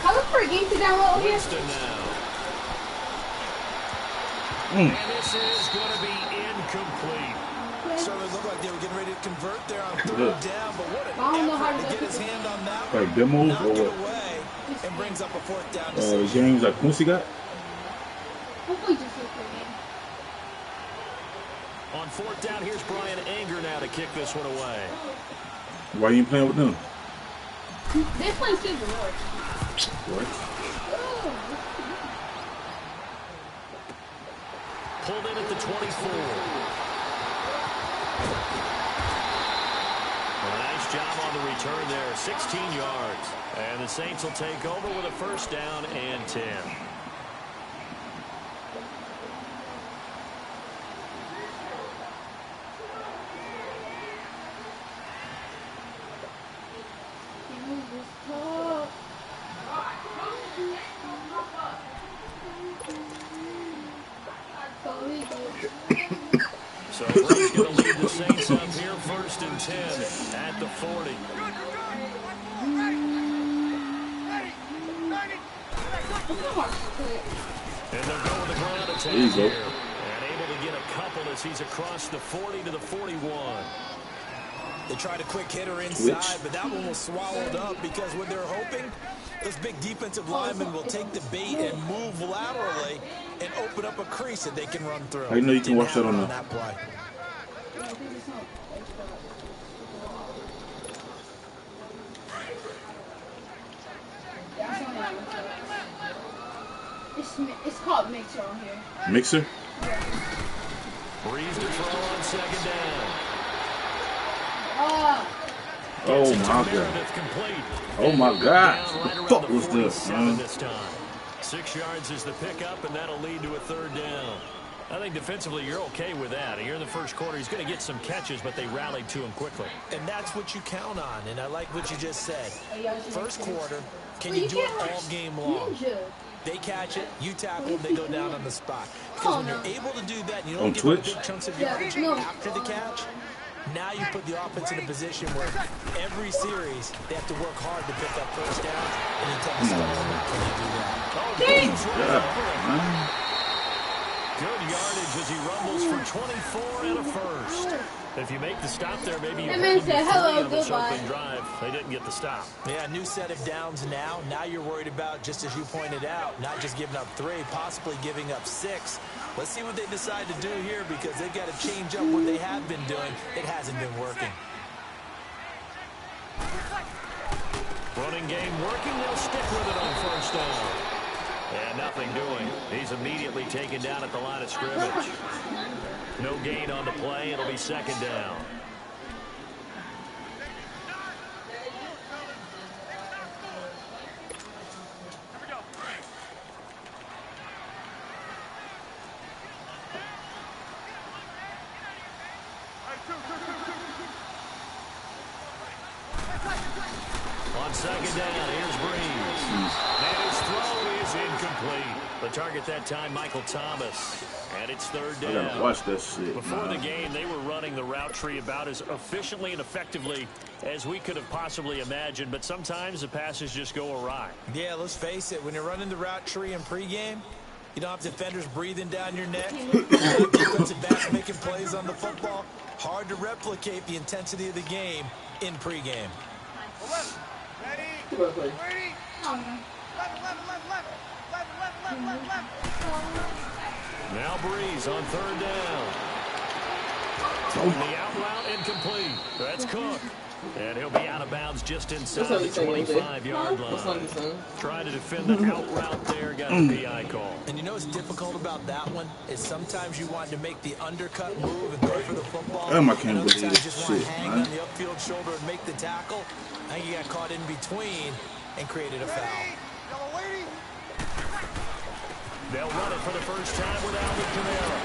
I look for a game to download here. And this is going to be incomplete. So it looked like they were getting ready to convert there on third down, but what an effort to get his hand on that one. Like demos knock or it what? away and brings up a fourth down. The games that Quincy got? Hopefully just look for a game. On fourth down, here's Brian Anger now to kick this one away. Why you ain't playing with them? They're playing Silver Road. What? Pulled in at the 24. Well, nice job on the return there, 16 yards. And the Saints will take over with a first down and 10. So Brady's going to lead the Saints up here, first and 10 at the 40. And they'll go with the ground attack here. And able to get a couple as he's across the 40 to the 41. They tried a quick hitter inside, but that one was swallowed up because what they're hoping, those big defensive linemen will take the bait and move laterally and open up a crease that they can run through. I know you can watch that on that play. It's called Mixer on here. Mixer? Yeah. Breeze to throw on second down. Oh my God. Oh my God. What the fuck was this, man? 6 yards is the pickup, and that'll lead to a third down. I think defensively you're okay with that. Here in the first quarter, he's going to get some catches, but they rallied to him quickly. And that's what you count on, and I like what you just said. First quarter, can you do it all game long? They catch it, you tackle them, they go down on the spot. Because when you're able to do that, and you don't give up big chunks of yardage after the catch, now you put the offense in a position where every series they have to work hard to pick up first down, and you tell the can they do that? Good yardage as he rumbles for 24 and a first. If you make the stop there, maybe you said hello, goodbye. Drive. They didn't get the stop. Yeah, new set of downs now. Now you're worried about, just as you pointed out, not just giving up 3, possibly giving up 6. Let's see what they decide to do here because they've got to change up what they have been doing. It hasn't been working. Running game working. They'll stick with it on first down. And nothing doing. He's immediately taken down at the line of scrimmage. No gain on the play. It'll be second down. On second down, here's Breeze. And his throw is incomplete. The target that time, Michael Thomas. And it's third down. I gotta watch that shit. Before the game, they were running the route tree about as efficiently and effectively as we could have possibly imagined. But sometimes the passes just go awry. Yeah, let's face it. When you're running the route tree in pregame, you don't have defenders breathing down your neck. Defensive backs making plays on the football. Hard to replicate the intensity of the game in pregame. Now Breeze on third down. The out route incomplete. That's Cook. And he'll be out of bounds just inside the 25-yard line. Trying to defend the out route there, got the PI call. And you know what's difficult about that one is sometimes you want to make the undercut move and go for the football. I can't believe this just shit, want to hang man. on the upfield shoulder and make the tackle. I think he got caught in between and created a foul. They'll run it for the first time with Alvin Kamara.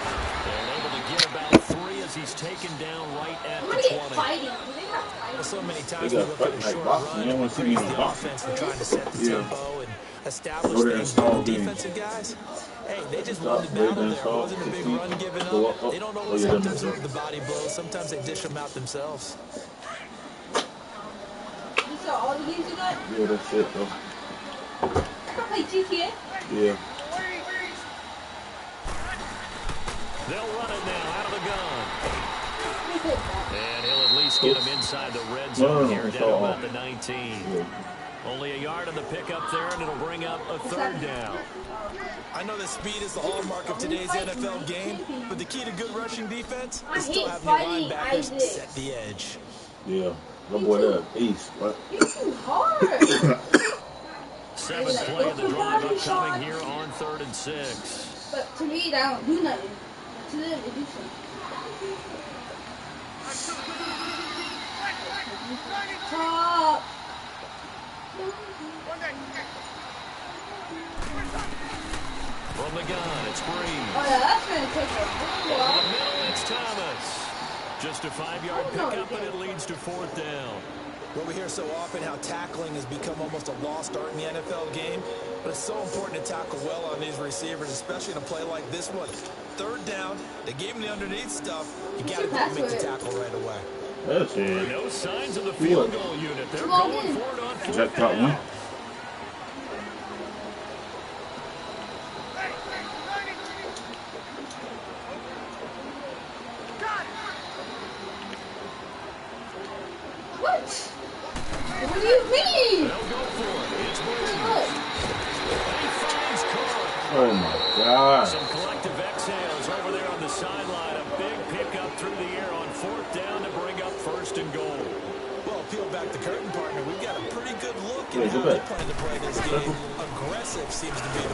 And able to get about 3 as he's taken down right at the 20. Well, so many times we look at a short run and praise the offense for trying to set the tempo and establish things. But the defensive guys, hey, they just won the battle there. It wasn't a big run given up. They don't always have to absorb the body blows. Sometimes they dish them out themselves. You saw all the games you got? Yeah, that's it, though. play GTA? Yeah. They'll run it now out of the gun. And he'll at least get him inside the red zone here down about the 19. Only a yard on the pickup there, and it'll bring up a third down. I know that speed is the hallmark of today's NFL game, but the key to good rushing defense is still having your linebackers set the edge. Yeah. That boy, that ace, right? You're too hard. Seventh play of the drive upcoming here on 3rd and 6. But to me, that don't do nothing. To them, it do something. Top. From the gun, it's Breeze. Oh yeah, that's gonna take a while. In the middle, it's Thomas. Just a 5-yard pickup, and it leads to 4th down. Well, we hear so often how tackling has become almost a lost art in the NFL game, but it's so important to tackle well on these receivers, especially in a play like this one. 3rd down, they gave him the underneath stuff. You got to go make the tackle right away. That's it. No signs of the field goal unit. They're going for it on 4th down. What do you mean? They'll go for it. It's Breeze. He finds Cook. Oh my God. Some collective exhales over there on the sideline. A big pickup through the air on 4th down to bring up 1st and goal. Well, peel back the curtain, partner. We've got a pretty good look at how they plan to play this game. Aggressive seems to be the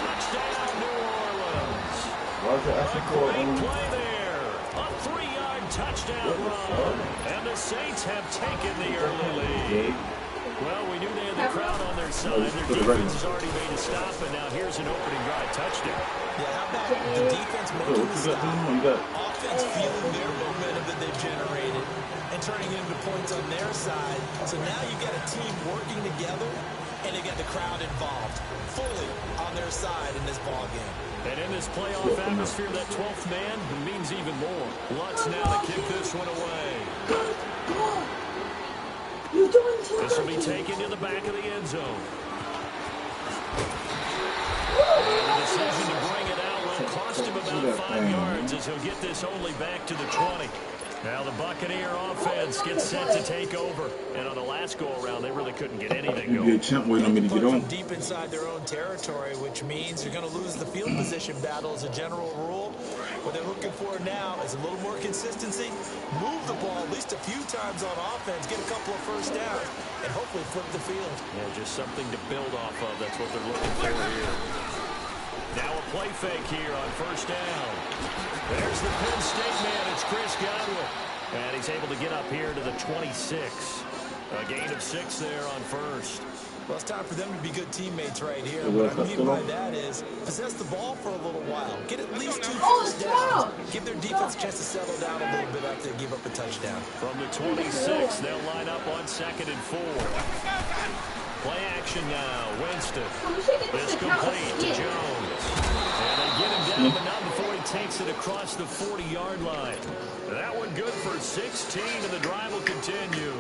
touchdown, New Orleans. Great play there. A 3-yard touchdown run. And the Saints have taken the early lead. Well, we knew they had the crowd on their side. Their defense has already made a stop, and now here's an opening drive touchdown. Yeah, how about the defense making the stop? Offense feeling their momentum that they've generated and turning it into points on their side. So now you've got a team working together, and they got the crowd involved fully on their side in this ball game. And in this playoff atmosphere, that 12th man means even more. Lutz now to kick this one away. This will be taken to the back of the end zone. And the decision to bring it out will cost him about 5 yards as he'll get this only back to the 20. Now the Buccaneer offense gets set to take over. And on the last go-around, they really couldn't get anything going. From deep inside their own territory, which means you're going to lose the field position battle as a general rule. What they're looking for now is a little more consistency, move the ball at least a few times on offense, get a couple of first downs, and hopefully flip the field. Yeah, just something to build off of. That's what they're looking for here. Now a play fake here on 1st down. There's the Penn State man. It's Chris Godwin. And he's able to get up here to the 26. A gain of 6 there on 1st. Well, it's time for them to be good teammates right here. What I mean by that is possess the ball for a little while. Get at least 2 first downs. Give their defense a chance to settle down a little bit after they give up a touchdown. From the 26, they'll line up on 2nd and 4. Play action now. Winston. This complete to Jones. And they get him down, but not before he takes it across the 40-yard line. That one good for 16, and the drive will continue.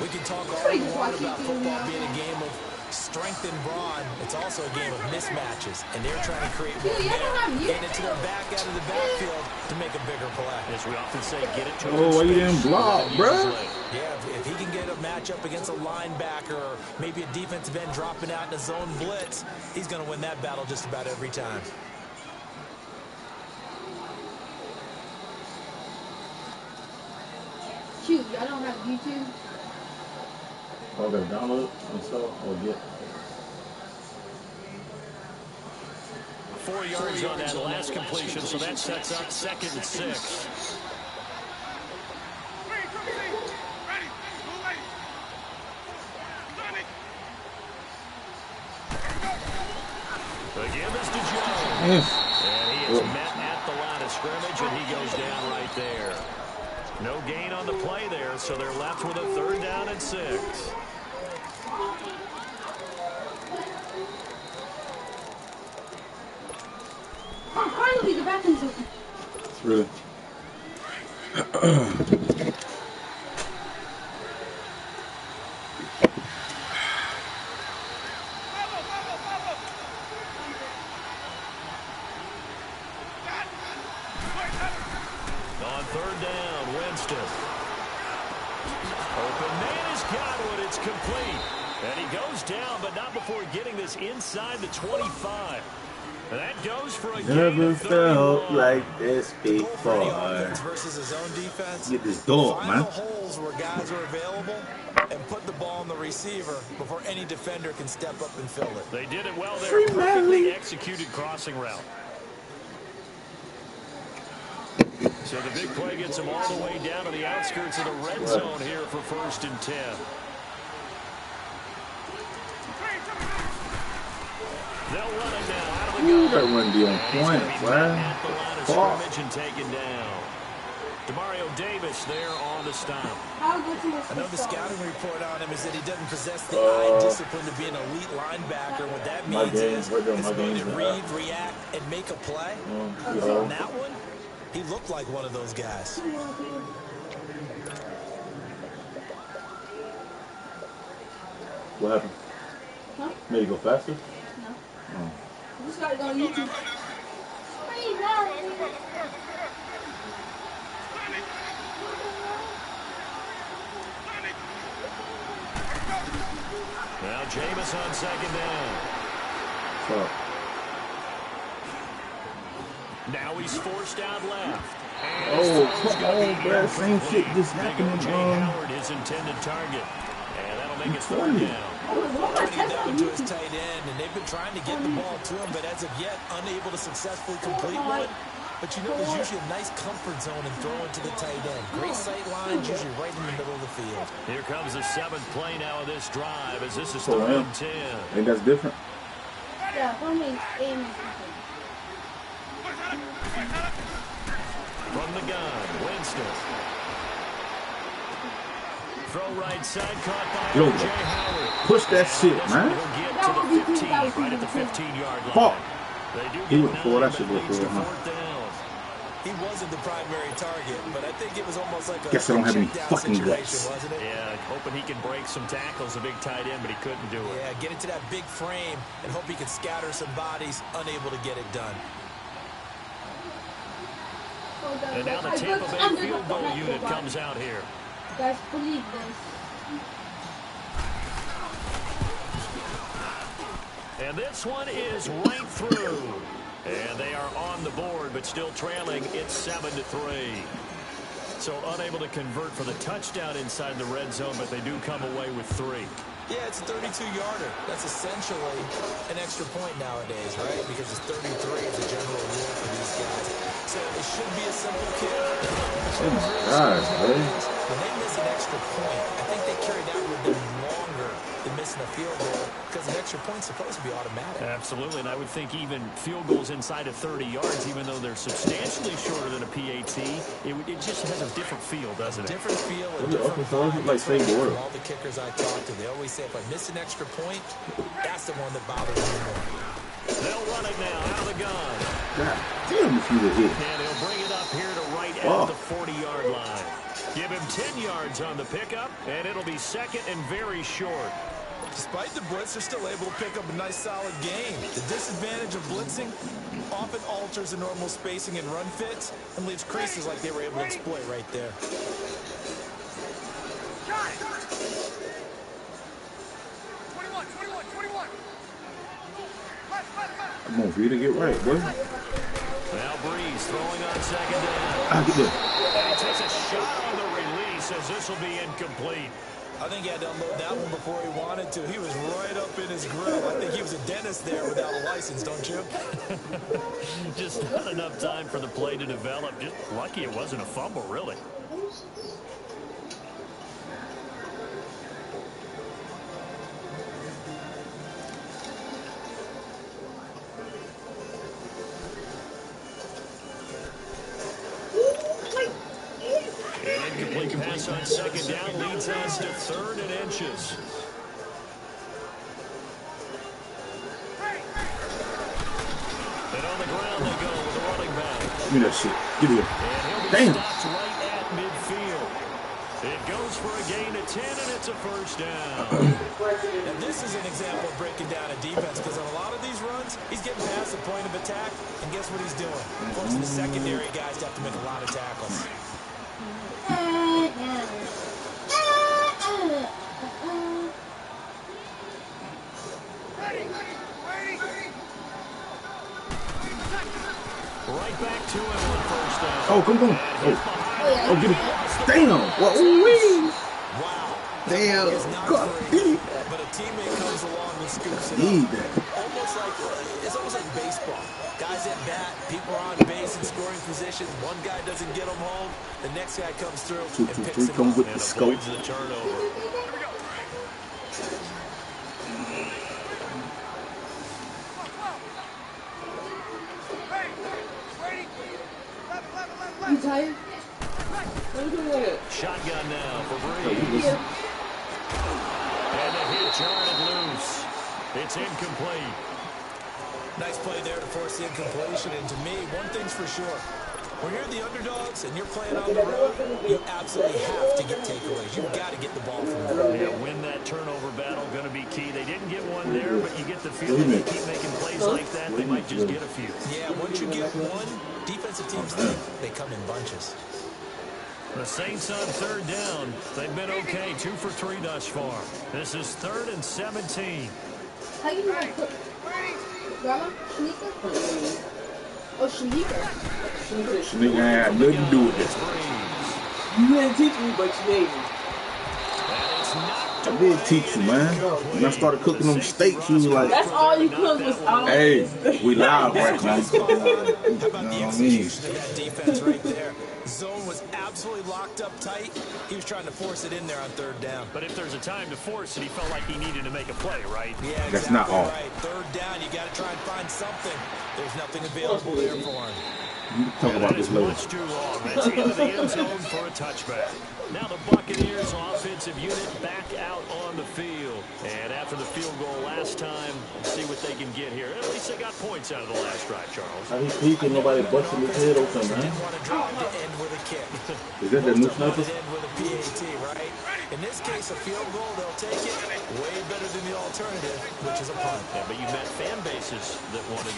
We can talk all we want about football being a game of strength and brawn. It's also a game of mismatches, and they're trying to create momentum, get it to their back out of the backfield to make a bigger play. As we often say, get it to Oh, you didn't block, bro. Yeah, if he can get a matchup against a linebacker or maybe a defensive end dropping out in a zone blitz, he's going to win that battle just about every time. Shoot, y'all don't have YouTube? Oh, gotta download and stuff or get. 4 yards on that last completion, so that sets up 2nd and 6. The give is to Jones. And he is met at the line of scrimmage, and he goes down right there. No gain on the play there, so they're left with a 3rd down and 6. Oh, finally, the bathroom's open. Really? third down. Winston. Open man has got one. It's complete. And he goes down, but not before getting this inside the 25. And that goes for a never felt like this before. Versus his own defense. Get this dog, man. Find the holes where guys are available and put the ball on the receiver before any defender can step up and fill it. They did it well there. Perfectly executed crossing route. So the big play gets him all the way down to the outskirts of the red zone here for 1st and 10. They'll run it now out of the gun. That wouldn't be on point, man. At the line of scrimmage and taken down. Demario Davis there on the stop. I know the scouting report on him is that he doesn't possess the eye discipline to be an elite linebacker. What that means is his ability to read, react, and make a play. On that one, he looked like one of those guys. What happened? Huh? Made it go faster? No. Oh. I just gotta go on YouTube. Now Jameis on second down. Oh. Now he's forced out left. Oh, come on, bro. Same shit just happened. Howard, his intended target. And that'll make it 4th down. That one to his tight end, and they've been trying to get the ball to him, but as of yet, unable to successfully complete one. But you know, there's usually a nice comfort zone in throwing to the tight end. Great sight lines, usually right in the middle of the field. Here comes the 7th play now of this drive, as this is 3rd and 10. I think that's different. Yeah, for me, aim. From the gun, Winston. Throw right side, caught by Yo, J. Howard. push that shit, man. Get to the 15, right at the 15-yard line. Fuck. They do He get went for 9, that shit but it leads to before, 4th down. He wasn't the primary target, but I think it was almost like a Guess I don't have any check-down fucking situation, guts. wasn't it? Yeah, hoping he can break some tackles, a big tight end, but he couldn't do it. Yeah, get into that big frame and hope he can scatter some bodies, unable to get it done. And now the Tampa Bay field goal unit comes out here. Guys, believe this. And this one is right through. And they are on the board, but still trailing. It's 7-3. So unable to convert for the touchdown inside the red zone, but they do come away with 3. Yeah, it's a 32-yarder. That's essentially an extra point nowadays, right? Because it's 33 is the general rule for these guys. So it should be a simple kick. Oh my God, man. When they miss an extra point, I think they carry that with them longer than missing a field goal because an extra point's supposed to be automatic. Absolutely, and I would think even field goals inside of 30 yards, even though they're substantially shorter than a PAT, it just has a different feel, doesn't it? Different feel, a different vibe. Like same word. All the kickers I talk to, they always say if I miss an extra point, that's the one that bothers me more. They'll run it now out of the gun. God damn, if you hit. And he'll bring it up here to right at the 40-yard line. Give him 10 yards on the pickup, and it'll be 2nd and very short. Despite the blitz, they're still able to pick up a nice, solid game. The disadvantage of blitzing often alters the normal spacing and run fits and leaves creases like they were able to exploit right there. Come on, for you to get right, boy. Now Breeze throwing on 2nd down. I'll get there. And he takes a shot on the release as this will be incomplete. I think he had to unload that one before he wanted to. He was right up in his grill. I think he was a dentist there without a license, don't you? Just not enough time for the play to develop. Just lucky it wasn't a fumble, really. An incomplete pass on 2nd down leads us to 3rd and inches. And on the ground they go with the running back. Give me that shit. Give me it. And he'll be stopped right at midfield. It goes for a gain of 10, and it's a 1st down. And this is an example of breaking down a defense because on a lot of these runs, he's getting past the point of attack, and guess what he's doing? Forcing the secondary guys to have to make a lot of tackles. Right back to him on first down. Oh, come on. Oh, get it. Damn. Whoa. Wow. Damn. God. But a teammate comes along and scoops it Need up. that. It's almost like baseball. Guys at bat, people are on base in scoring position. One guy doesn't get them home. The next guy comes through 2, and 2, picks 3 him come up. with And the scope. avoids the turnover. You tired? Shotgun now for Breeze. And the hit jarred loose. It's incomplete. Nice play there to force the incompletion. And to me, one thing's for sure. When you're the underdogs and you're playing on the road, you absolutely have to get takeaways. You've got to get the ball from there. Yeah, win that turnover battle, going to be key. They didn't get one there, but you get the feeling they keep making plays like that, they might just get a few. Yeah, once you get one, defensive teams think they come in bunches. The Saints on third down. They've been okay, 2 for 3 thus far. This is 3rd and 17. How you know cook? Grandma? Shanika? Oh, Shanika. Nigga ain't had nothing to do with this. You didn't teach me, but you made me. I did teach you, man. When I started cooking them steaks, you was like, That's all you cooked was all. hey, we live right now. You know How about the what I mean? execution of that defense right there? Zone was absolutely locked up tight. He was trying to force it in there on third down. But if there's a time to force it, he felt like he needed to make a play, right? Yeah, exactly. That's not all. Right. Third down, you got to try and find something. There's nothing available there for him. We can talk about this later. Much too long. That's into the end zone for a touchback. Now the Buccaneers offensive unit back out on the field. And after the field goal last time, let's see what they can get here. At least they got points out of the last drive, Charles. How he peeking, nobody busting his head open, man. Didn't want to drive to end with a kick. Is that the new sniper? Wanted to end with a PAT, right? In this case, a field goal, they'll take it. Way better than the alternative, which is a punt. Yeah, but you met fan bases that wanted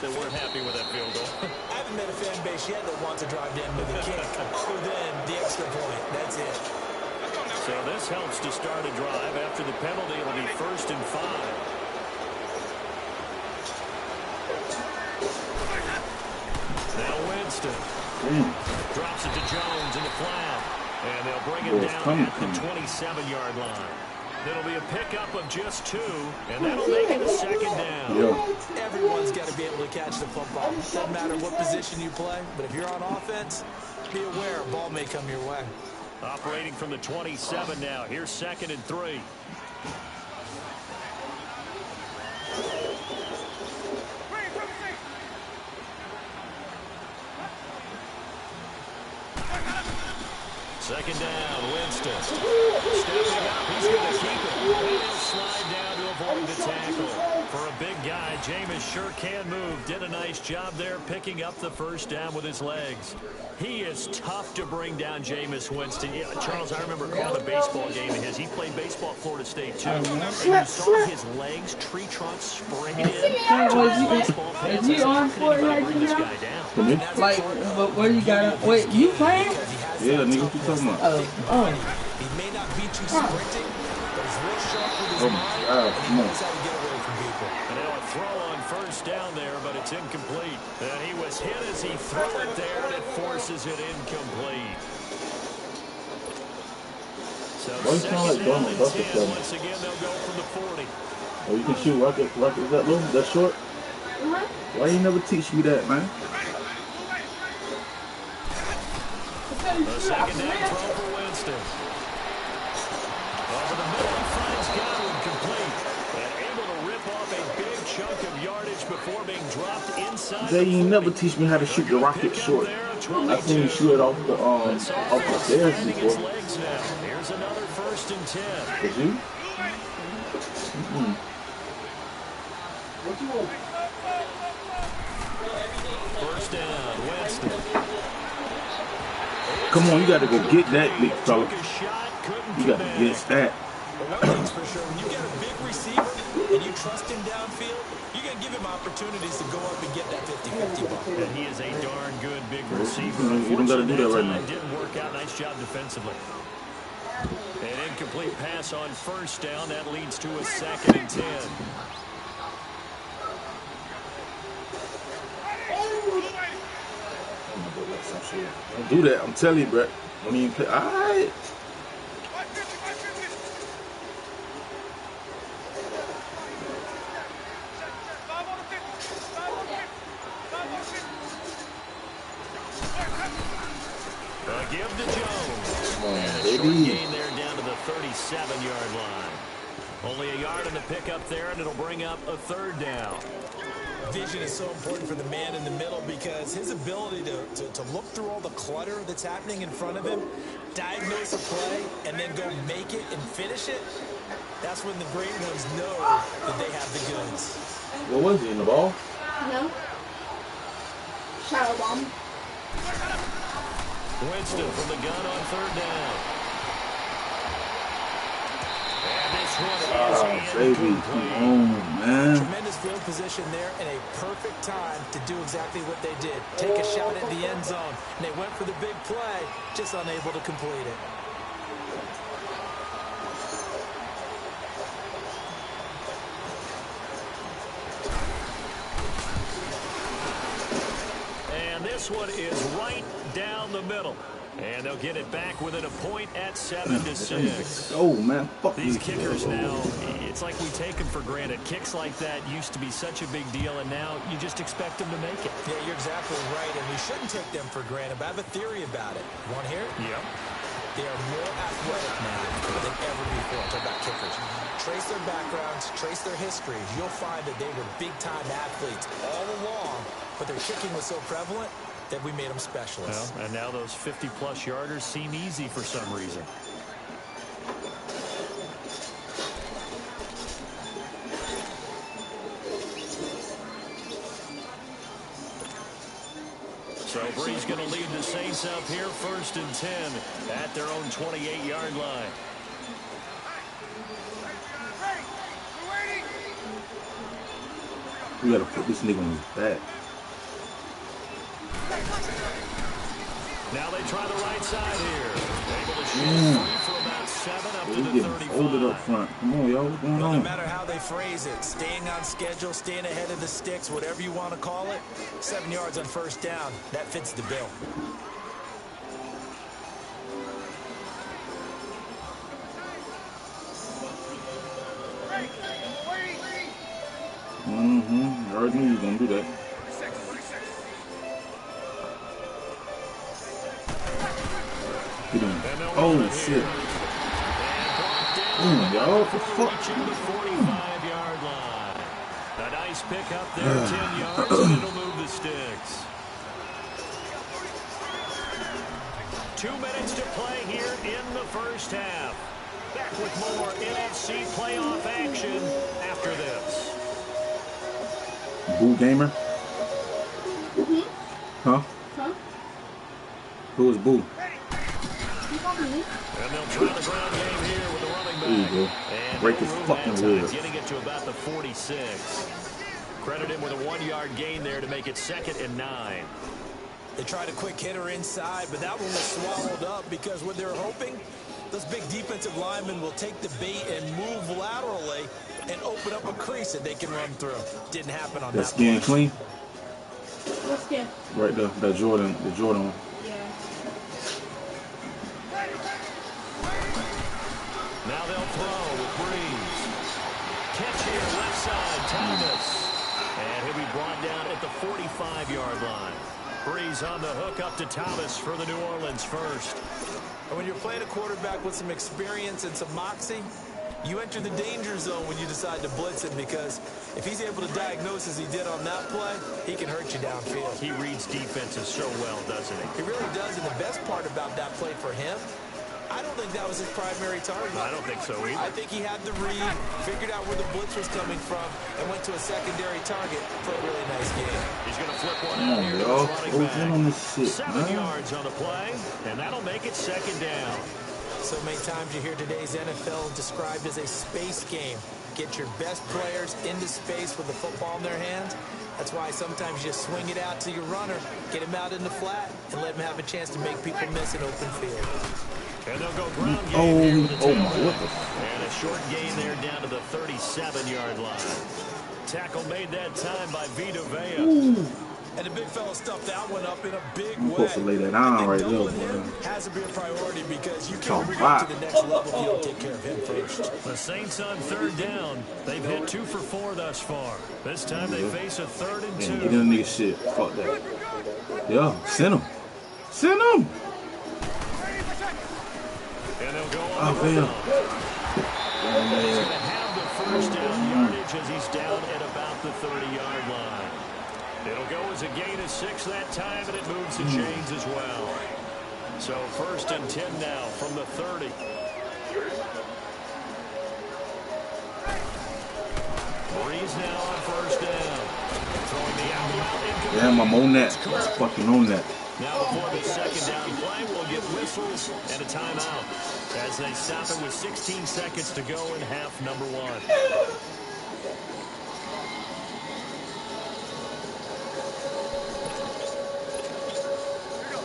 that weren't happy with that field goal. I haven't met a fan base yet that wants to drive to end with a kick, other than the extra point. That's it. So this helps to start a drive. After the penalty, it'll be 1st and 5. Now Winston drops it to Jones in the flat. And they'll bring him down at the 27-yard line. It'll be a pickup of just 2, and that'll make it a 2nd down. Yeah. Everyone's got to be able to catch the football. Doesn't matter what position you play, but if you're on offense, be aware a ball may come your way. Operating from the 27 now. Here's 2nd and 3. Second down, Winston. Stepping up, he's going to keep it. And he'll slide down to avoid the tackle. For a big guy, Jameis sure can move. Did a nice job there picking up the first down with his legs. He is tough to bring down, Jameis Winston. Yeah, Charles, I remember calling a baseball game of his. He played baseball at Florida State, too. And you saw his legs, tree trunks sprayed in. Is you on Fortnite Bring this now? guy down. Like, but where you got? Wait, you playing? Yeah, nigga, what you talking about? Oh. He may not beat you sprinting, but he's real sharp with his Oh, mind, God, and he come on. knows how to get away from people. And now a throw on first down there, but it's incomplete. And he was hit as he threw it there, and it forces it incomplete. So Why you sound like Donald Duck or 2nd and 10. something? Once again, they'll go from the 40. Oh, you can shoot rocket, is that little? That short? Why you never teach me that, man? A second down throw for Winston. Over the middle, he finds Godwin complete. And able to rip off a big chunk of yardage before being dropped inside. They ain't never teach me how to shoot the rocket short. I seen you shoot it off the stairs before. Legs now. Here's another 1st and 10. Did you? First down, Winston. Come on, you gotta go get that, big fella. Took a shot, couldn't You gotta connect. get that. But one thing's for sure, when you get a big receiver, and you trust him downfield, you're going to give him opportunities to go up and get that 50-50 ball. And he is a darn good big receiver. You don't got to do that right now. Didn't work out. Nice job defensively. An incomplete pass on first down. That leads to a 2nd and 10. Don't do that. I'm telling you, Brett. Don't even play. All right. Give to Jones. Come on, and a baby. short gain there down to the 37-yard line. Only a yard in the pickup there, and it'll bring up a 3rd down. Vision is so important for the man in the middle because his ability to look through all the clutter that's happening in front of him, diagnose a play, and then go make it and finish it, that's when the great ones know that they have the goods. What was he, in the ball? No. Shadow bomb. Winston from the gun on 3rd down. And this one is baby, come on, man. Tremendous field position there and a perfect time to do exactly what they did. Take a shot at the end zone. And they went for the big play, just unable to complete it. And this one is right down the middle. And they'll get it back within a point at 7-6. Oh, man. Fuck These kickers now, it's like we take them for granted. Kicks like that used to be such a big deal, and now you just expect them to make it. Yeah, you're exactly right, and we shouldn't take them for granted, but I have a theory about it. You want to hear it? Yep. They are more athletic now than ever before. Talk about kickers. Trace their backgrounds, trace their histories. You'll find that they were big-time athletes all along, but their kicking was so prevalent that we made them specialists. Well, and now those 50-plus yarders seem easy for some reason. So Bree's going to lead the Saints up here 1st and 10 at their own 28-yard line. We got to put this nigga on his back. Now they try the right side here. Able to shoot free for about 7 up to the 35. Hold it up front. Come on, y'all. What's going on? No matter how they phrase it, staying on schedule, staying ahead of the sticks, whatever you want to call it, 7 yards on 1st down, that fits the bill. I already knew you were going to do that. Get him. Oh, shit. Y'all, what the fuck? Reaching the 45-yard line. A nice pick up there, 10 yards, and it'll move the sticks. 2 minutes to play here in the 1st half. Back with more NFC playoff action after this. Boo Gamer? Huh? Huh? Who is Boo? And they'll try the ground game here with the running back. There you go. And Break his room fucking that time, wood. getting it to about the 46. Credit him with a 1-yard gain there to make it 2nd and 9. They tried a quick hitter inside, but that one was swallowed up because what they're hoping, those big defensive linemen will take the bait and move laterally and open up a crease that they can run through. Didn't happen on that. That skin clean? What skin? Right there. That Jordan. The Jordan one. Yeah. Now they'll throw with Breeze. Catch here, left side, Thomas. And he'll be brought down at the 45-yard line. Breeze on the hook up to Thomas for the New Orleans first. And when you're playing a quarterback with some experience and some moxie, you enter the danger zone when you decide to blitz him, because if he's able to diagnose as he did on that play, he can hurt you downfield. He reads defenses so well, doesn't he? He really does, and the best part about that play for him, I don't think that was his primary target. I don't think so either. I think he had the read, figured out where the blitz was coming from, and went to a secondary target for a really nice game. He's going to flip one Come out on, here to y'all. his running What's back. on this shit, 7 man? yards on the play, and that'll make it 2nd down. So many times you hear today's NFL described as a space game. get your best players into space with the football in their hands. That's why sometimes you just swing it out to your runner, get him out in the flat, and let him have a chance to make people miss an open field. And they'll go ground game here with a my, and a short gain there down to the 37-yard line. Tackle made that time by Vita Vea. Ooh. And the big fella stuffed that one up in a big way. Supposed to lay that down right there. Has to be a priority because you can't bring him to the next level if you don't take care of him first. The Saints on third down. They've hit 2 for 4 thus far. This time they face a 3rd and 2. Get in this shit. Fuck that. Yeah, send him. Send him. And they'll go on the ground. He's going to have the first down yardage as he's down at about the 30-yard line. It'll go as a gain of 6 that time, and it moves the chains as well. So 1st and 10 now from the 30. Breeze now on 1st down. Throwing the out. Damn, I'm on that. Fucking on that. Now before the 2nd down play, we'll get whistles and a timeout as they stop it with 16 seconds to go in half number 1.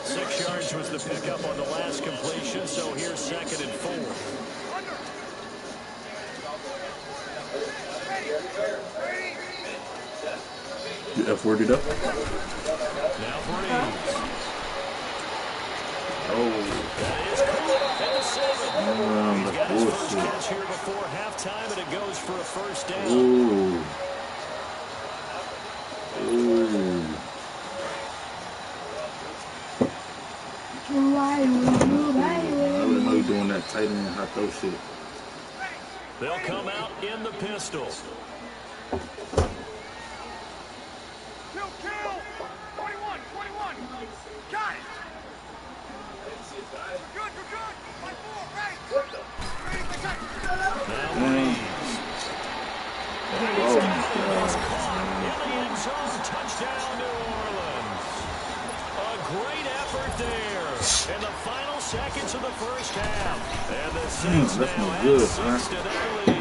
6 yards was the pickup on the last completion, so here's 2nd and 4. You F-worded up? Now Breeze. Oh. That is caught at the 7. He's got his first bullshit. catch here before halftime, and it goes for a 1st down. Ooh. Ooh. I didn't know you doing that tight end hot throw shit. They'll come out in the pistol. Kill! 21! Got it! Good! 1-4, right! Ready for touch! Now Breeze. Oh my He's God. caught in the end zone. Touchdown, New Orleans. A great effort there in the final seconds of the 1st half. And the Saints that's now no add good, 6 huh? to their lead.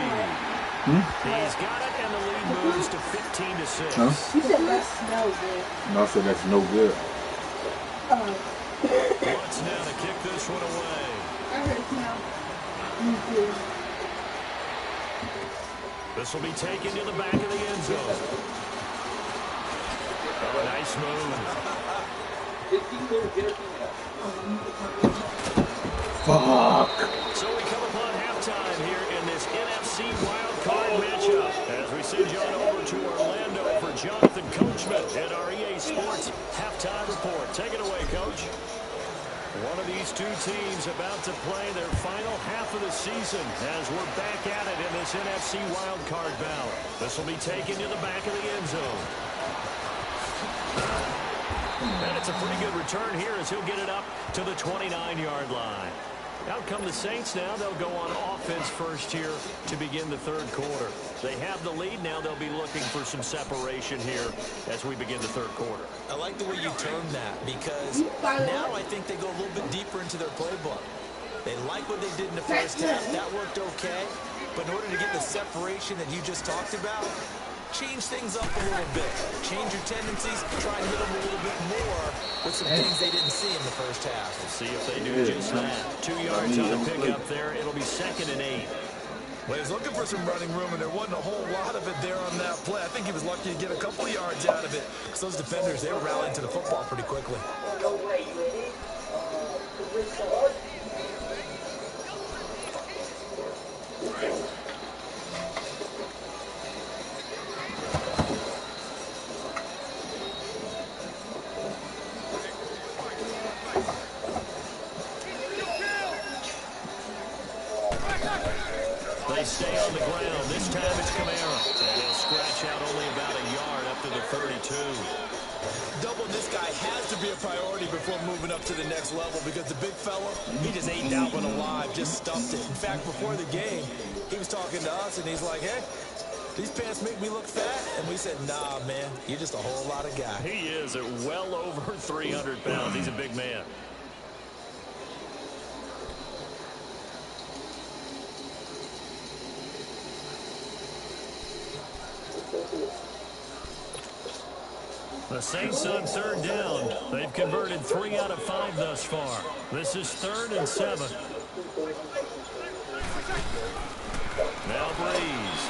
He's got it, and the lead moves to 15-6. Huh? You said that's no good. No, I said that's no good. Lutz now to kick this one away. I heard now. This will be taken to the back of the end zone. Oh, nice move. Fuck. So we come upon halftime here in this NFC wildcard matchup as we send you on over to Orlando for Jonathan Coachman at our EA Sports halftime report. Take it away, Coach. One of these two teams about to play their final half of the season as we're back at it in this NFC wildcard bout. This will be taken to the back of the end zone. And it's a pretty good return here as he'll get it up to the 29-yard line. Out come the Saints now. They'll go on offense first here to begin the 3rd quarter. They have the lead now. They'll be looking for some separation here as we begin the 3rd quarter. I like the way you termed that because now I think they go a little bit deeper into their playbook. They like what they did in the 1st half. That worked okay. But in order to get the separation that you just talked about, change things up a little bit. Change your tendencies. Try and hit them a little bit more with some things they didn't see in the 1st half. We'll see if they do just that. 2 yards on the pickup there. It'll be 2nd and 8. Well, he was looking for some running room, and there wasn't a whole lot of it there on that play. I think he was lucky to get a couple of yards out of it because those defenders, they were rallying to the football pretty quickly. They stay on the ground. This time it's Kamara. And he'll scratch out only about a yard up to the 32. Doubling this guy has to be a priority before moving up to the next level because the big fella, he just ate that one alive, just stuffed it. In fact, before the game, he was talking to us, and he's like, hey, these pants make me look fat. And we said, nah, man, you're just a whole lot of guy. He is at well over 300 pounds. He's a big man. The Saints on third down. They've converted 3 out of 5 thus far. This is 3rd and 7. Now Breeze.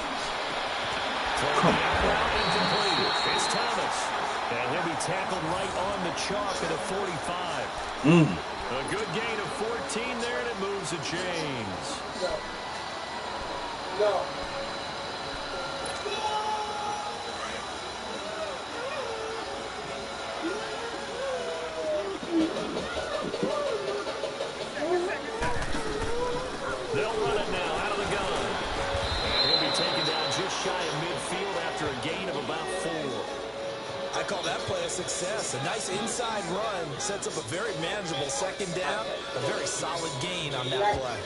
Incomplete. It's Thomas. And he'll be tackled right on the chalk at a 45. A good gain of 14 there, and it moves the chains. No. They'll run it now out of the gun. And he'll be taken down just shy of midfield after a gain of about 4. I call that play a success. A nice inside run sets up a very manageable second down. A very solid gain on that play.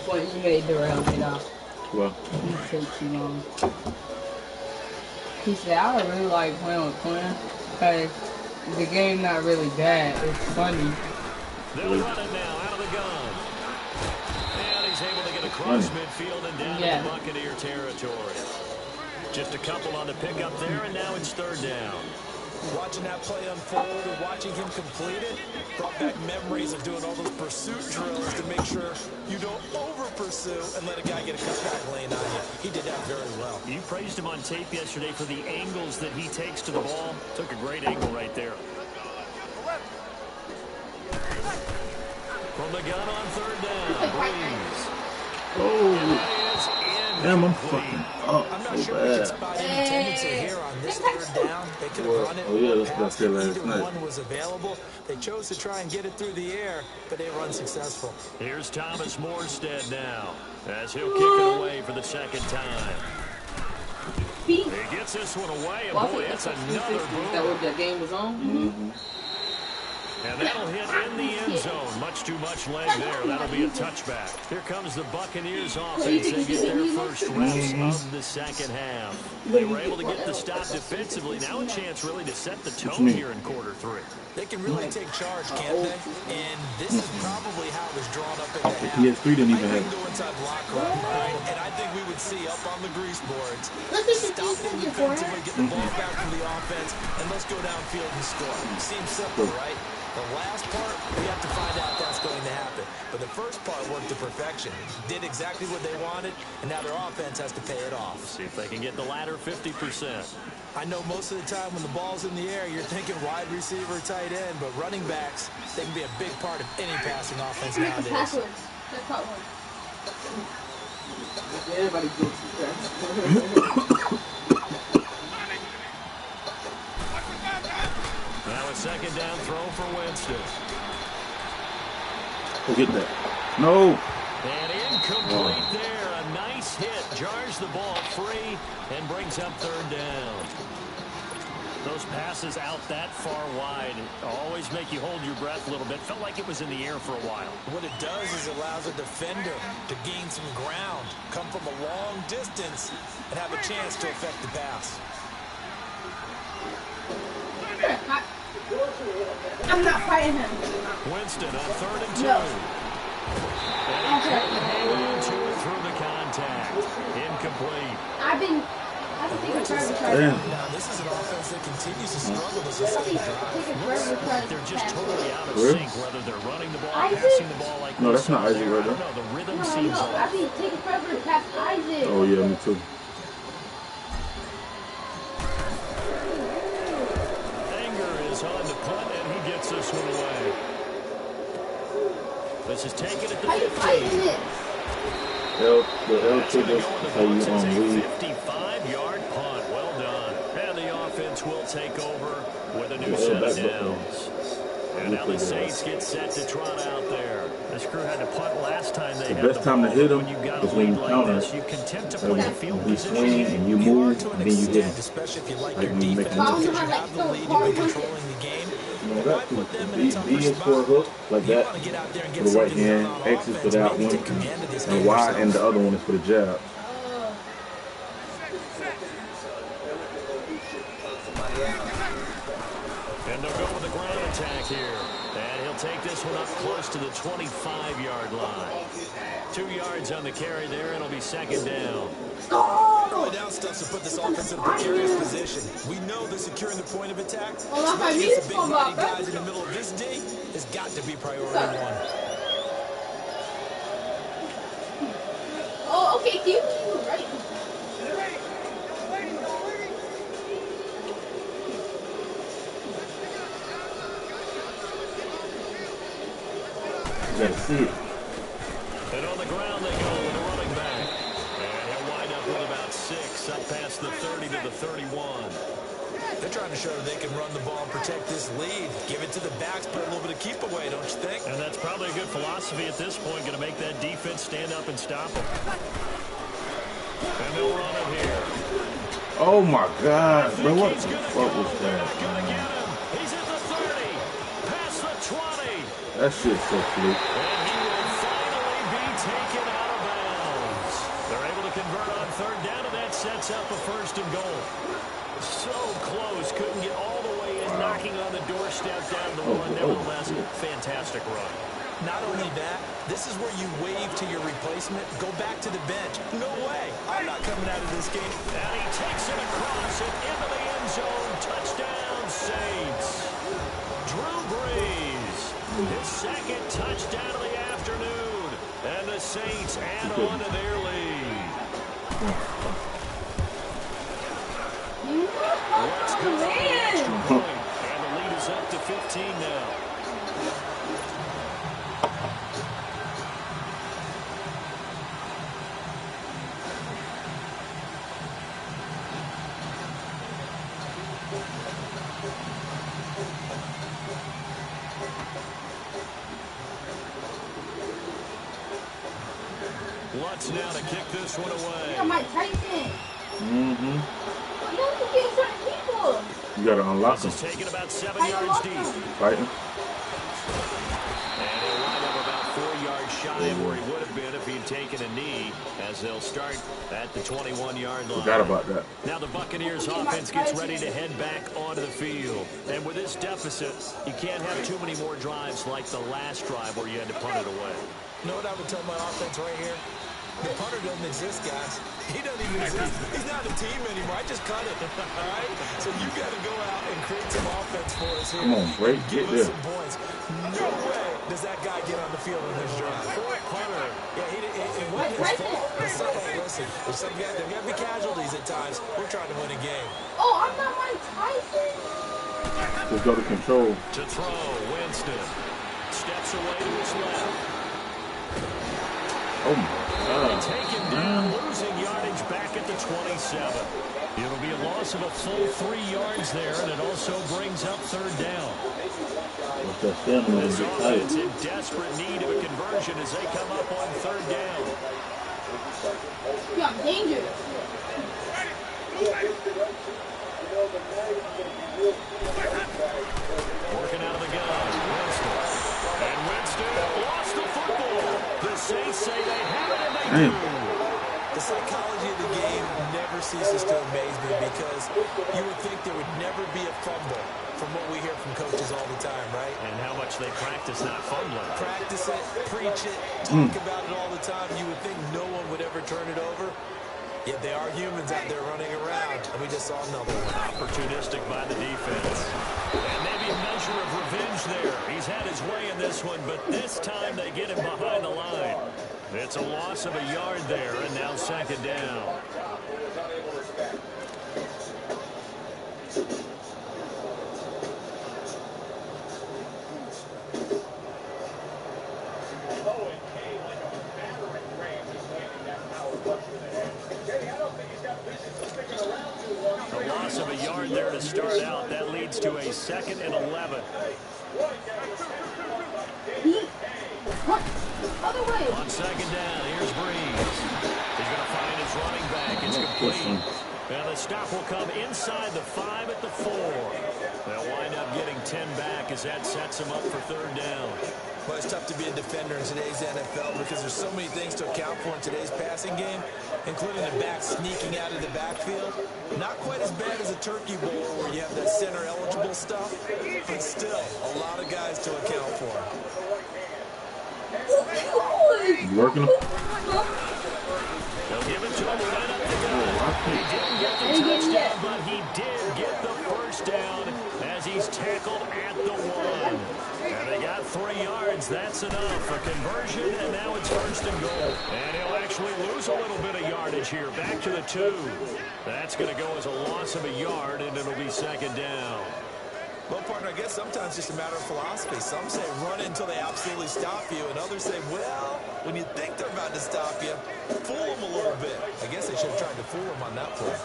Well, you made the round get off. Well, He took too long. He said, I don't really like playing with Quinn because the game not really bad. It's funny. They'll run it now out of the gun. And he's able to get across midfield and down to the Buccaneer territory. Just a couple on the pickup there, and now it's 3rd down. Watching that play unfold and watching him complete it brought back memories of doing all those pursuit drills to make sure you don't over-pursue and let a guy get a cutback lane on you. He did that very well. You praised him on tape yesterday for the angles that he takes to the ball. Took a great angle right there. From the gun on 3rd down, Breeze. damn, I'm fucking up I'm not so sure we can bad. spot any tendency here on this 3rd down. They could have run it or passed it. Either one was available. They chose to try and get it through the air, but they were unsuccessful. Here's Thomas Morstead now, as he'll kick it away for the 2nd time. He gets this one away, and boy, it's another Is that boom. what the game was on? And that'll hit in the end zone. Much too much leg there. That'll be a touchback. Here comes the Buccaneers offense. They get their first reps of the second half. They were able to get the stop defensively. Now a chance really to set the tone here in quarter 3. They can really take charge, can't they? And this is probably how it was drawn up in the half. PS3 didn't even I have can go inside the locker room, right? And I think we would see up on the grease boards, stop them defensively, get the ball back to the offense, and let's go downfield and score. Seems simple, right? The last part, we have to find out that's going to happen. But the first part worked to perfection. Did exactly what they wanted, and now their offense has to pay it off. See if they can get the latter 50%. I know most of the time when the ball's in the air, you're thinking wide receiver, tight end, but running backs, they can be a big part of any passing offense nowadays. Everybody gets Now a 2nd down throw for Winston. Go get that. No. And incomplete there. A nice hit. Jars the ball free and brings up 3rd down. Those passes out that far wide always make you hold your breath a little bit. Felt like it was in the air for a while. What it does is it allows a defender to gain some ground, come from a long distance, and have a chance to affect the pass. I'm not fighting him. Winston on 3rd and 2. No. And he can't hang on to it through the contact. Incomplete. I've been taking forever to try to. Now, this is an offense that continues to struggle to sustain drive. They're just totally out of Really? sync, whether they're running the ball, Isaac? passing the ball like No, we that's not saw Isaac there. right I don't there. know. The rhythm No, seems I've off. been taking forever to pass Isaac. Oh yeah, me too. Anger is on the punt, and he gets this one away. This is taken at the How you 15. fighting it? The L trigger is how you It's a lead. 55-yard punt. Well done. And the offense will take over with a new Yeah, set of back downs. And now the Saints get set to trot out there. This crew had to punt last time they The had best time to ball. hit him When you've got is a when lead you like counter. this, you can tend to So play the field you position swing game. and you You are move, to an and then you hit extent, him. especially if you like Like your when you make defense, a because move. you have the lead, you've been controlling the game. You know, Why that put them in a B tougher is for a spot? hook, like You that, want to get out there and for get the right something done hand, on X is for offense, that maybe one, take command of this and game Y yourself. and the other one is for the jab. And they'll go with the ground attack here. And he'll they'll take this one up close to the 25-yard line. 2 yards on the carry there, and it'll be second down. Going down stuff to put this offense in a precarious position. We know they're securing the point of attack. Especially against the big body guys in the middle of this D, has got to be priority one. Oh, okay, Q. Right. You gotta see it. And on the ground they go with a running back. And he'll wind up with about 6, up past the 30 to the 31. They're trying to show that they can run the ball and protect this lead. Give it to the backs, put a little bit of keep away, don't you think? And that's probably a good philosophy at this point, going to make that defense stand up and stop them. And they'll run it here. Oh my God, bro, what the fuck was that? He's at the 30, past the 20. That shit's so fluke. And he will finally be taken out of bounds. They're able to convert on third down, and that sets up a 1st and goal. So close, couldn't get all the way in, knocking on the doorstep down the one. Nevertheless, fantastic run. Not only that, this is where you wave to your replacement, go back to the bench. No way, I'm not coming out of this game. And he takes it across and into the end zone. Touchdown, Saints. Drew Brees, his 2nd touchdown of the afternoon. And the Saints add on to their lead. Let's go. And the lead is up to 15 now. Lutz now to kick this one away. Mike Tyson. Mm-hmm. You don't get certain people. You gotta unlock them. This is taking about 7 yards deep. Fighting. And he'll wind up about 4 yards shy of where he would have been if he'd taken a knee, as they'll start at the 21-yard line. Forgot about that. Now the Buccaneers offense gets ready to head back onto the field. And with this deficit, you can't have too many more drives like the last drive where you had to punt it away. You know what I would tell my offense right here? The punter doesn't exist, guys. He doesn't even exist. He's not a team anymore. I just cut it, all right? So you got to go out and create some offense for us here. Come on, break, Give get us there. some points. No way does that guy get on the field in this drive. Punter. Yeah, it wasn't his fault. Hey, listen, there's got to be casualties at times. We're trying to win a game. Oh, I'm not Mike Tyson. Just go to control. To throw, Winston steps away to his left. Oh my God. Take him down, losing yardage back at the 27. It'll be a loss of a full 3 yards there, and it also brings up third down. This offense in desperate need of a conversion as they come up on third down. Yeah, I'm dangerous. Working out of the gun, Winston. And Winston lost the football. The Saints say they have it, and they do. The psychology of the game never ceases to amaze me because you would think there would never be a fumble from what we hear from coaches all the time, right? And how much they practice not fumbling. Practice it, preach it, talk about it all the time. You would think no one would ever turn it over. Yet they are humans out there running around, and we just saw another one. Opportunistic by the defense. And maybe a measure of revenge there. He's had his way in this one, but this time they get him behind the line. It's a loss of a yard there, and now second down. A loss of a yard there to start out. That leads to a 2nd and 11. Other way. On second down, here's Brees. He's going to find his running back. It's complete. And the stop will come inside the 5 at the 4. They'll wind up getting 10 back as that sets them up for third down. Well, it's tough to be a defender in today's NFL because there's so many things to account for in today's passing game, including the back sneaking out of the backfield. Not quite as bad as a turkey bowl where you have that center-eligible stuff, but still a lot of guys to account for. You working? They'll give it to him right up the gut. He didn't get the touchdown, but he did get the first down as he's tackled at the 1. And they got 3 yards. That's enough. A conversion, and now it's 1st and goal. And he'll actually lose a little bit of yardage here. Back to the 2. That's going to go as a loss of a yard, and it'll be 2nd down. Well, partner, I guess sometimes it's just a matter of philosophy. Some say run it until they absolutely stop you, and others say, well, when you think they're about to stop you, fool them a little bit. I guess they should have tried to fool them on that play.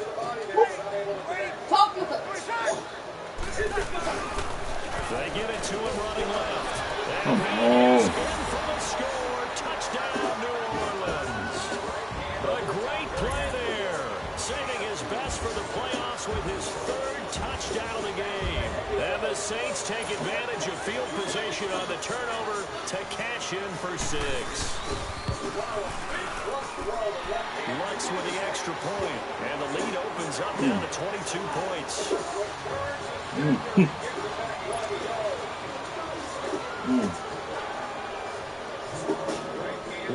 They give it to him running left. Come And on. he's in for the score. Touchdown, New Orleans. A great play there. Saving his best for the playoffs with his 3rd touchdown of the game. And the Saints take advantage of field position on the turnover to cash in for 6. Lutz with the extra point. And the lead opens up down to 22 points.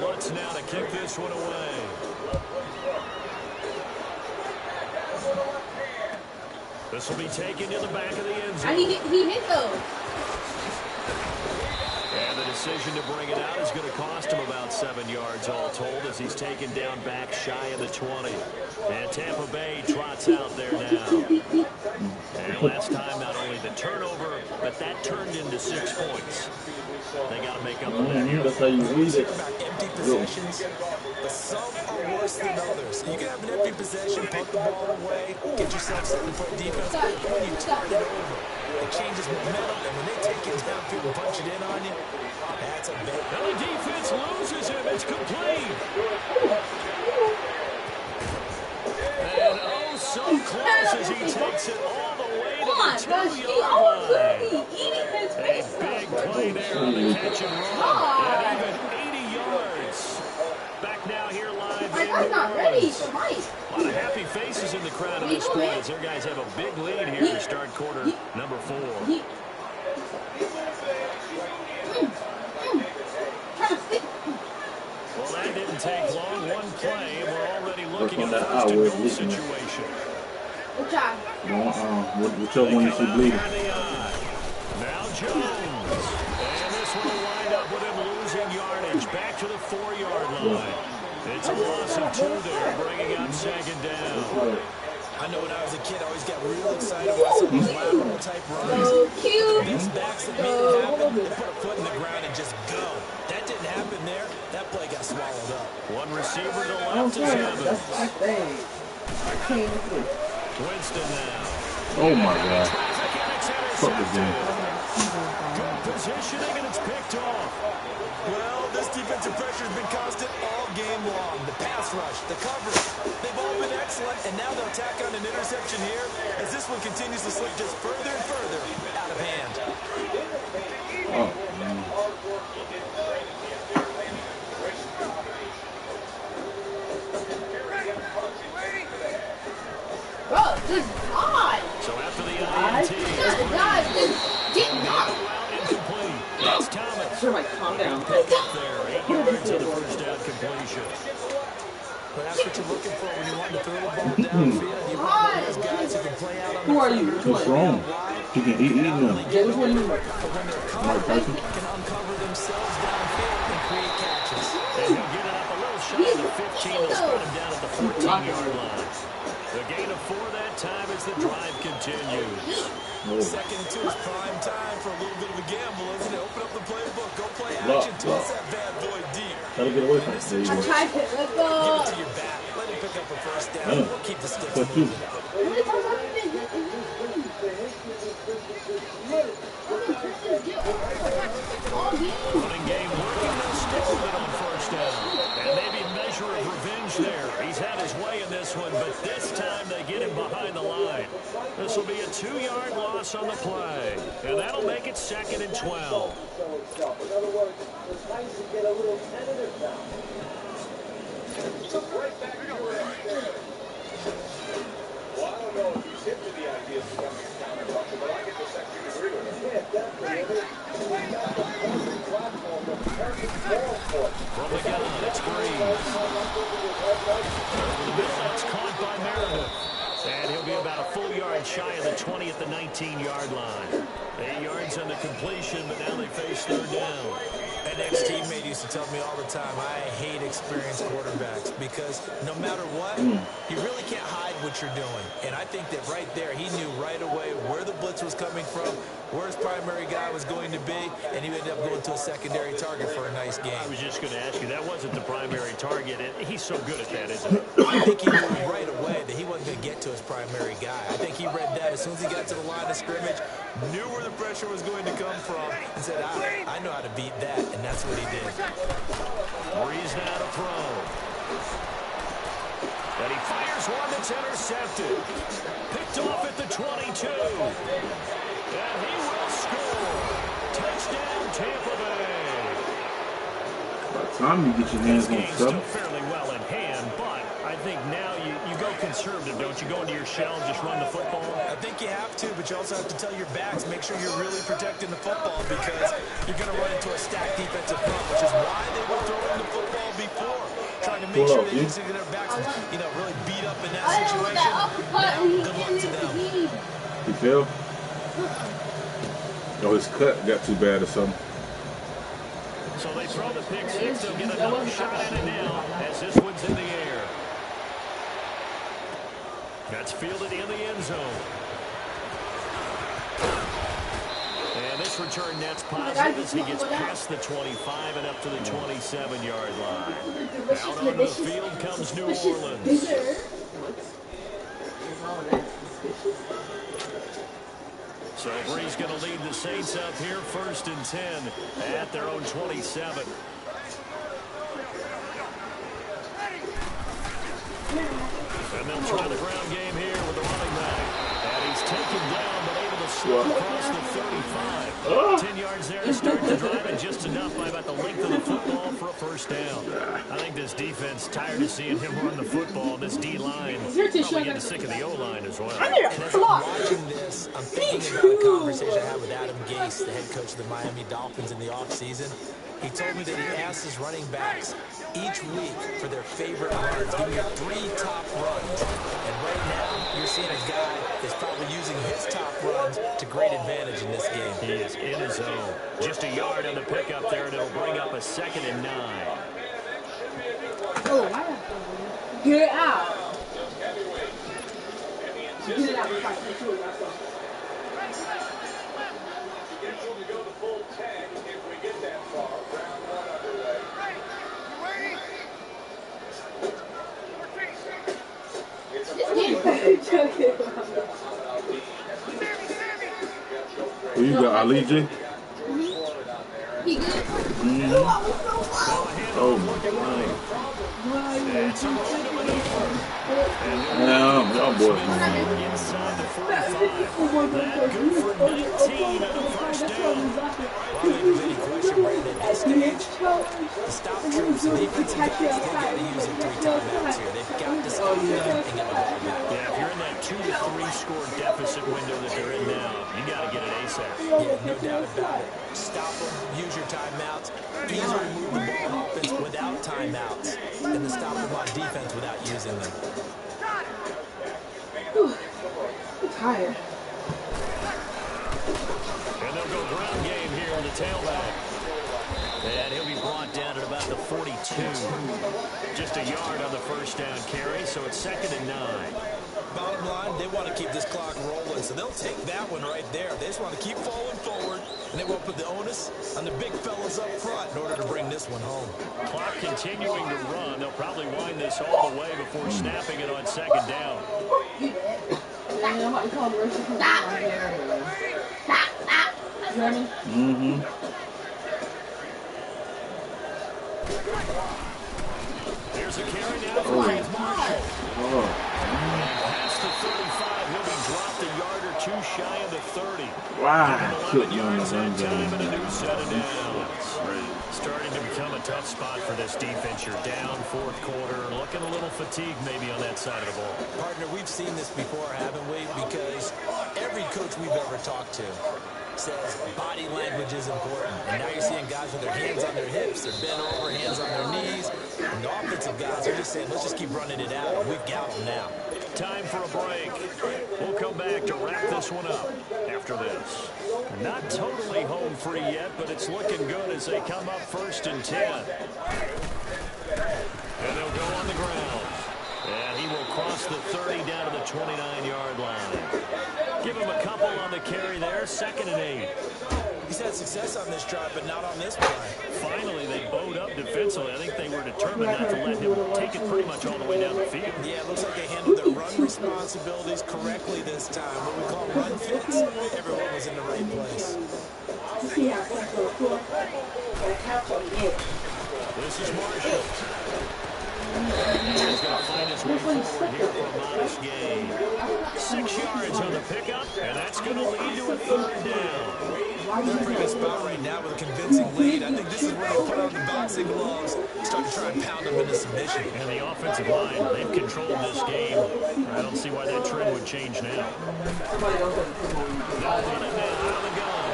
Lutz now to kick this one away. This will be taken to the back of the end zone. And he hit those. And the decision to bring it out is going to cost him about 7 yards all told as he's taken down back shy of the 20. And Tampa Bay trots out there now. And last time, not only the turnover, but that turned into 6 points. They got to make up for that here. That's how you read it. About empty possessions, but some are worse than others. You can have an empty possession, punt the ball away, get yourself set in front of defense. When you turn it over, it changes momentum, and when they take it downfield and punch it in on you, that's a big. And the defense loses him. It's complete. And oh, so close as he takes it all the way to the 2-yard line. A big play there on the catch and run. And even 80 yards. Back now here live in New Orleans. A lot of happy faces in the crowd at this point as their guys have a big lead here to start quarter number 4. Well, that didn't take long. One play, and we're already looking at a 1st and goal situation. Whichever one you see bleeding. Now Jones. And this one will wind up with him losing yardage. Back to the 4-yard line. It's a loss of 2 there, bringing up 2nd down. I know when I was a kid, I always got real excited about some of those lateral type runs. So cute. These backs that made it happen, they put a foot in the ground and just go. That didn't happen there. That play got swallowed up. One receiver to the left is Evans. Winston now. Oh my God. Fuck this game. Good positioning, and it's picked off. Well, this defensive pressure has been constant all game long. The pass rush, the coverage, they've all been excellent, and now they'll tack on an interception here as this one continues to slip just further and further out of hand. Oh, man. Bro, good God. So after the INT, Good God. Get up. incomplete. That's Thomas. Sure, Mike, calm down. Picked up there, 8 yards on the 1st down completion. But that's what you're looking for when you want to throw the ball downfield. You want one of those guys who can play out on the Who are you? Too strong. He can eat them. Yeah, which one you But when they're covered, Tyson. they can uncover themselves downfield and create catches. And he'll get it up a little shy of the 15. They'll spot him down at the 14-yard line. The gain of 4 that time as the drive continues. 2nd and 2 is prime time for a little bit of a gamble, isn't it? Open up the playbook, go play action, toss that bad boy deep. Try to get away from it. There you I go. tried to. Let's Give go. it to your back, let him pick up a 1st down. We'll keep the sticks Fuck you. moving. Running game working. They'll stick with it on 1st down. And maybe measure measure of revenge there. He's had his way in this one, but this time they get him behind the line. This will be a 2-yard loss on the play, and that'll make it 2nd and 12. In other words, it's nice to get a little tentative now. Right back to your experience. Well, I don't know if he's hip to the idea of becoming a counterpuncher, but I get the second degree with him. Yeah, definitely. He's got the perfect platform, the perfect ball for it. From the gun, it's Breeze. Over the middle, that's caught by Meredith. And he'll be about a full yard shy of the 20 at the 19-yard line. 8 yards on the completion, but now they face 3rd down. An ex-teammate used to tell me all the time, I hate experienced quarterbacks because no matter what, you really can't hide what you're doing. And I think that right there, he knew right away where the blitz was coming from, where his primary guy was going to be, and he ended up going to a secondary target for a nice game. I was just going to ask you, that wasn't the primary target, and he's so good at that, isn't he? I think he knew right away that he wasn't going to get to his primary guy. I think he read that as soon as he got to the line of scrimmage, knew where the pressure was going to come from, and said, I know how to beat that, and that's what he did. Breeze now to throw. And he fires one that's intercepted. Picked off at the 22. And he will score. Touchdown, Tampa Bay. By the time you get your hands on Still stuff. fairly well in hand, but I think now you go conservative, don't you? Go into your shell and just run the football. I think you have to, but you also have to tell your backs, make sure you're really protecting the football because you're going to run into a stacked defensive front, which is why they were throwing the football before, trying to make sure they can get their backs, really beat up in that situation. Now, good luck to them. He fell? Oh, his cut got too bad or something. So they throw the pick six. They'll get another shot at it now as this one's in the air. That's fielded in the end zone. And this return net's positive as he gets past the 25 and up to the 27-yard line. Out onto the field comes New Orleans. So Bree's going to lead the Saints up here 1st and 10 at their own 27. And they'll try the ground game here with the running back. And he's taken down, but able to slip across the 35. 10 yards there to start the drive, and just enough by about the length of the football for a first down. I think this defense tired of seeing him run the football. This D-line probably getting sick of the O-line as well. And as I'm watching this, I'm thinking about a conversation I had with Adam Gase, the head coach of the Miami Dolphins in the offseason. He told me that he asked his running backs each week for their favorite runs. Give me your 3 top runs. And right now, you're seeing a guy that's probably using his top runs to great advantage in this game. He is in his zone. Just a yard on the pickup there, and it'll bring up a 2nd and 9. Oh, wow. Get it out. Get it out. To go the full 10 if we get that far. Round 1 underway. Who you got, Ali J? He good? Oh my God. Damn, y'all boys. Inside the 45. That good for 19 and a first down. Well, there's any question, Brandon, at this stage, the stop troops, the defensive guys, they've got to use it 3 timeouts here. They've got to stop them and get the ball back. Yeah, if you're in that 2 to 3 score deficit window that they're in now, you got to get it ASAP. Yeah, no doubt about it. Stop them, use your timeouts. Easier to move the ball on offense without timeouts than to stop them on defense without using them. I'm tired. And they'll go ground game here with the tailback. And he'll be brought down at about the 42. Just a yard on the first down carry, so it's 2nd and 9. Bottom line, they want to keep this clock rolling, so they'll take that one right there. They just want to keep falling forward, and they won't put the onus on the big fellas up front in order to bring this one home. Clock continuing to run. They'll probably wind this all the way before snapping it on 2nd down. Here's Here's a carry now for James Marshall. Past the 35, he'll be dropped a yard or two shy of the 30. Wow, 11 yards that time and a new set of downs. Starting to become a tough spot for this defense. You're down fourth quarter, looking a little fatigued maybe on that side of the ball. Partner, we've seen this before, haven't we? Because every coach we've ever talked to says body language is important. And now you're seeing guys with their hands on their hips, they're bent over, hands on their knees. And the offensive guys are just saying, let's just keep running it out. And we've got them now. Time for a break. We'll come back to wrap this one up after this. Not totally home free yet, but it's looking good as they come up 1st and 10. And they'll go on the ground. And he will cross the 30 down to the 29-yard line. Give him a couple on the carry there, 2nd and 8. He's had success on this drive, but not on this play. Finally, they bowed up defensively. I think they were determined not to let him take it pretty much all the way down the field. Yeah, it looks like they handled their run responsibilities correctly this time. What we call run fits, everyone was in the right place. This is Marshall. He's going to find his way forward here for a modest gain. 6 yards on the pickup, and that's going to lead to a 3rd down. They're in a pretty good spot right now with a convincing lead. I think this is where they put on the boxing gloves, start to try and pound them into submission. And the offensive line, they've controlled this game. I don't see why that trend would change now. They'll run it now out of the gun.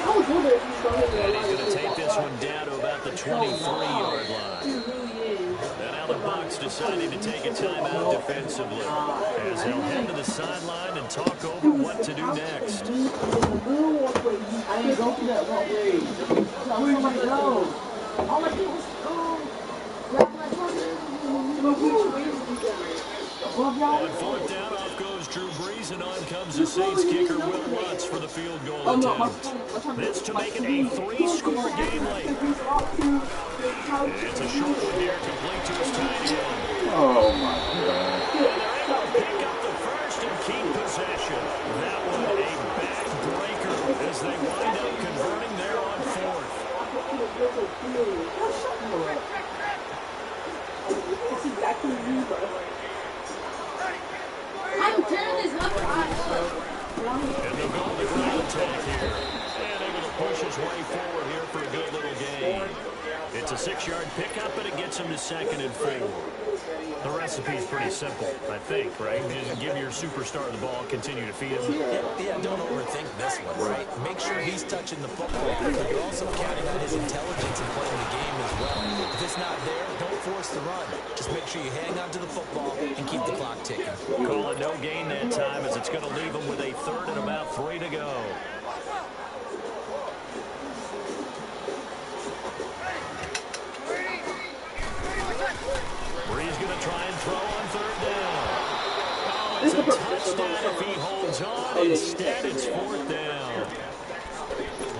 And he's going to take this one down to about the 23-yard line. And now the Bucs deciding to take a timeout defensively as they'll head to the sideline and talk over what to do next. On 4th down, off goes Drew Brees, and on comes the Saints kicker, Will Lutz, for the field goal attempt. This to make it a 3-score game late. It's a short one here, complete to his tight end. Oh my God. And they're able to pick up the first and keep possession. That one a backbreaker as they wind up converting there on 4th. I'm turning this left eye up. And they'll go on the ground attack here. And able to push his way forward here for a good little gain. It's a 6-yard pickup, but it gets him to 2nd and 4. The recipe's pretty simple, I think, right? Just give your superstar the ball, continue to feed him. Yeah, don't overthink this one, right? Make sure he's touching the football, but you're also counting on his intelligence in playing the game as well. If it's not there, don't force the run. Just make sure you hang on to the football and keep the clock ticking. Call it no gain that time as it's going to leave him with a 3rd and about 3 to go. Brees going to try and throw on 3rd down. Oh, it's a touchdown if he holds on. Instead, it's 4th down.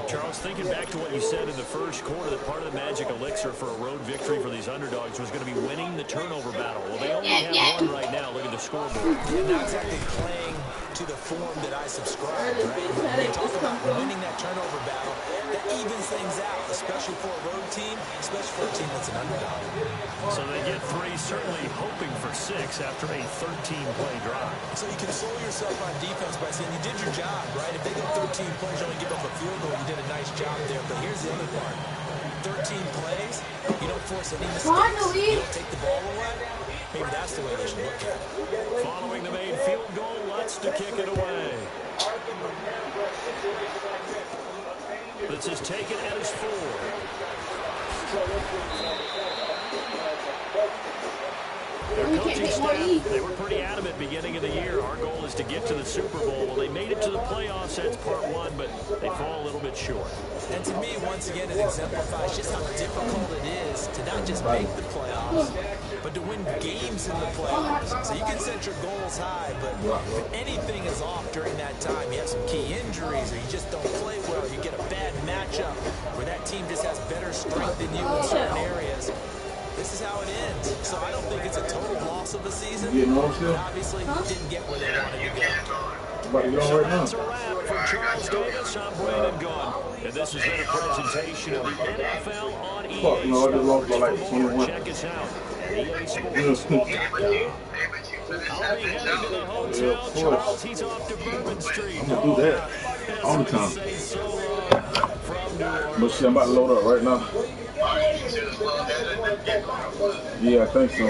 Charles, thinking back to what you said in the first quarter, that part of the magic elixir for a road victory for these underdogs was going to be winning the turnover battle. Well, they only have one right now. Look at the scoreboard. Yeah, not exactly playing to the form that I subscribe, right? When you talk about winning that turnover battle, that evens things out, especially for a road team, especially for a team that's an underdog. So they get 3, certainly hoping for 6 after a 13-play drive. So you console yourself on defense by saying you did your job, right? If they go 13 plays, you only give up a field goal, you did a nice job there. But here's the other part. 13 plays, you don't force any mistakes. You don't take the ball away. Maybe that's the way they should look at it. Following the made field goal, Lutz to kick it away. This is taken at his 4. Their coaching staff, they were pretty adamant beginning of the year. Our goal is to get to the Super Bowl. Well, they made it to the playoffs. That's part 1, but they fall a little bit short. And to me, once again, it exemplifies just how difficult it is to not just make the playoffs, but to win games in the playoffs. So you can set your goals high, but if anything is off during that time, you have some key injuries or you just don't play well, you get a bad matchup where that team just has better strength than you in certain areas. This is how it ends. So I don't think it's a total loss of the season. But obviously, didn't get where they wanted to go. So that's a wrap for Charles Davis. I'm Brandon Gunn. And this has been a presentation of the NFL on EA Sports. For more, check us out EA Sports will count down. I'll be heading to the hotel. Charles, he's off to Bourbon Street. I'm gonna do that all the time. Say so from New Orleans. But shit, I'm about to load up right now. Yeah, I think so.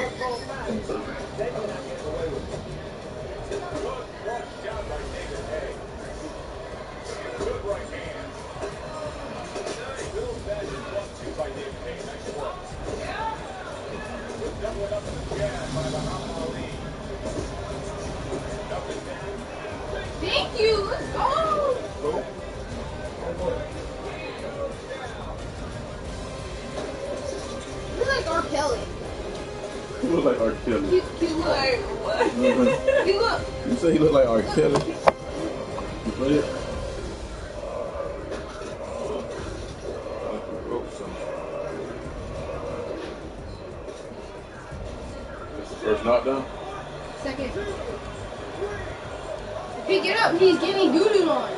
Thank you. Let's go. You look like R. Kelly. He look like R. Kelly. You look like what? You look. You say he look like R. Kelly? You play it? First knockdown? Second. Pick it up. He's getting doo-doo on.